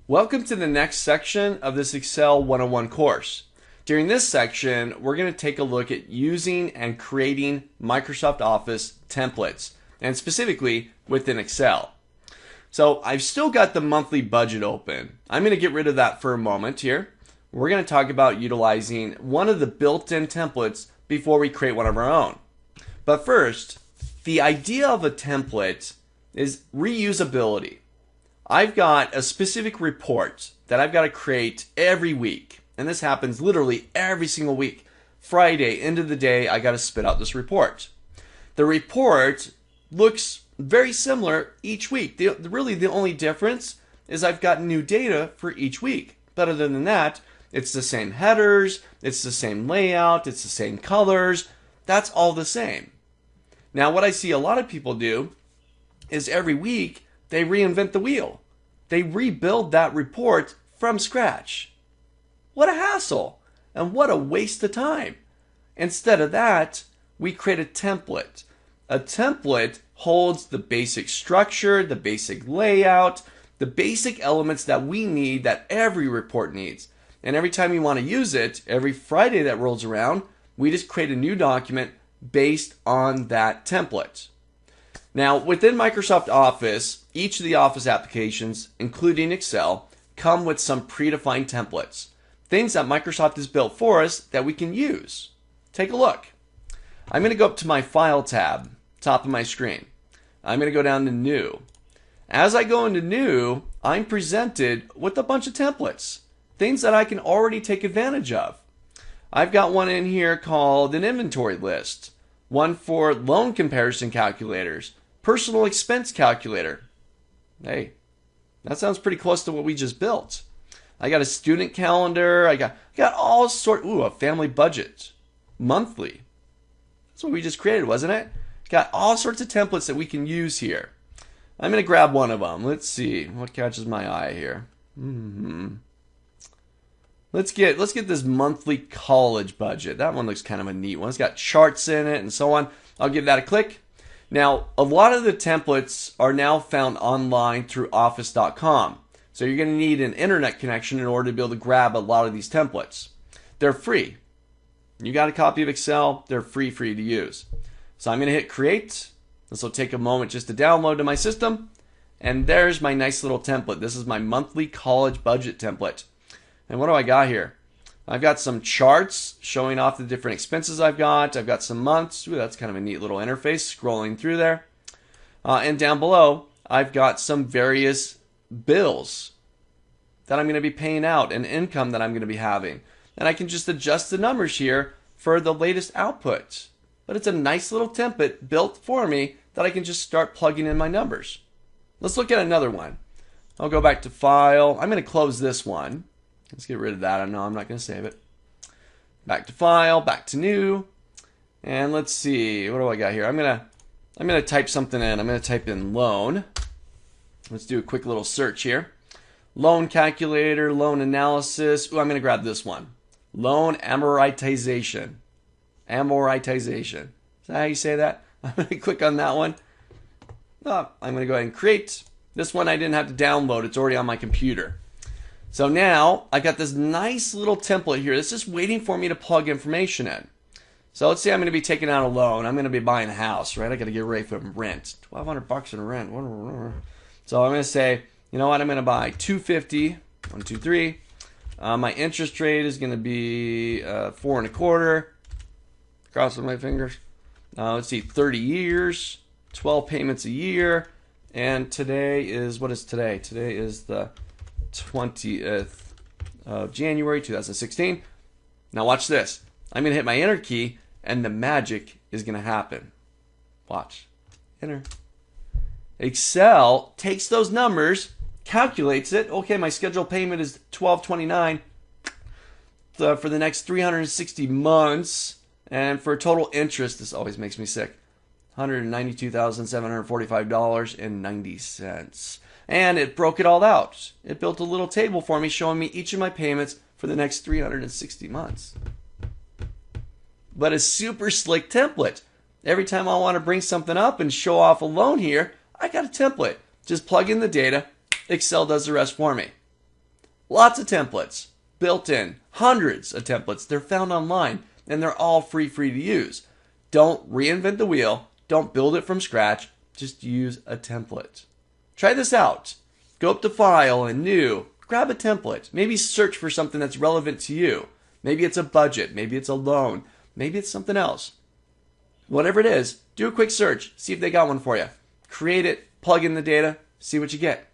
Welcome to the next section of this Excel 101 course. During this section, we're going to take a look at using and creating Microsoft Office templates, and specifically within Excel. So I've still got the monthly budget open. I'm going to get rid of that for a moment here. We're going to talk about utilizing one of the built-in templates before we create one of our own. But first, the idea of a template is reusability. I've got a specific report that I've got to create every week. And this happens literally every single week. Friday, end of the day, I got to spit out this report. The report looks very similar each week. Really, the only difference is I've got new data for each week. But other than that, it's the same headers, it's the same layout, it's the same colors. That's all the same. Now, what I see a lot of people do is every week, they reinvent the wheel. They rebuild that report from scratch. What a hassle and what a waste of time. Instead of that, we create a template. A template holds the basic structure, the basic layout, the basic elements that we need, that every report needs. And every time you want to use it, every Friday that rolls around, we just create a new document based on that template. Now, within Microsoft Office, each of the Office applications, including Excel, come with some predefined templates. Things that Microsoft has built for us that we can use. Take a look. I'm going to go up to my File tab, top of my screen. I'm going to go down to New. As I go into New, I'm presented with a bunch of templates. Things that I can already take advantage of. I've got one in here called an inventory list. One for loan comparison calculators. Personal expense calculator. Hey, that sounds pretty close to what we just built. I got a student calendar. I got all sorts. Ooh, a family budget. Monthly. That's what we just created, wasn't it? Got all sorts of templates that we can use here. I'm going to grab one of them. Let's see what catches my eye here. Let's get this monthly college budget. That one looks kind of a neat one. It's got charts in it and so on. I'll give that a click. Now, a lot of the templates are now found online through office.com. So you're going to need an internet connection in order to be able to grab a lot of these templates. They're free. You got a copy of Excel, they're free for you to use. So I'm going to hit create. This will take a moment just to download to my system. And there's my nice little template. This is my monthly college budget template. And what do I got here? I've got some charts showing off the different expenses I've got. I've got some months. Ooh, that's kind of a neat little interface scrolling through there. And down below, I've got some various bills that I'm going to be paying out and income that I'm going to be having. And I can just adjust the numbers here for the latest output. But it's a nice little template built for me that I can just start plugging in my numbers. Let's look at another one. I'll go back to File. I'm going to close this one. Let's get rid of that. I know I'm not going to save it. Back to File, back to New. And let's see. What do I got here? I'm going to type something in. I'm going to type in loan. Let's do a quick little search here. Loan calculator, loan analysis. Ooh, I'm going to grab this one. Loan amortization. Amortization. Is that how you say that? I'm going to click on that one. Oh, I'm going to go ahead and create. This one I didn't have to download. It's already on my computer. So now I've got this nice little template here that's just waiting for me to plug information in. So let's say I'm going to be taking out a loan. I'm going to be buying a house, right? I got to get ready for rent. $1,200 in rent. So I'm going to say, you know what? I'm going to buy $250. 1, 2, 3. My interest rate is going to be 4.25. Crossing my fingers. Let's see, 30 years, 12 payments a year, and today is, what is today? Today is the 20th of January 2016. Now watch this. I'm going to hit my enter key and the magic is going to happen. Watch. Enter. Excel takes those numbers, calculates it. Okay, my scheduled payment is $12.29 for the next 360 months. And for total interest, this always makes me sick, $192,745.90. And it broke it all out. It built a little table for me showing me each of my payments for the next 360 months. But a super slick template. Every time I want to bring something up and show off a loan here, I got a template. Just plug in the data. Excel does the rest for me. Lots of templates built in, hundreds of templates. They're found online and they're all free to use. Don't reinvent the wheel. Don't build it from scratch. Just use a template. Try this out. Go up to File and New. Grab a template. Maybe search for something that's relevant to you. Maybe it's a budget. Maybe it's a loan. Maybe it's something else. Whatever it is, do a quick search. See if they got one for you. Create it. Plug in the data. See what you get.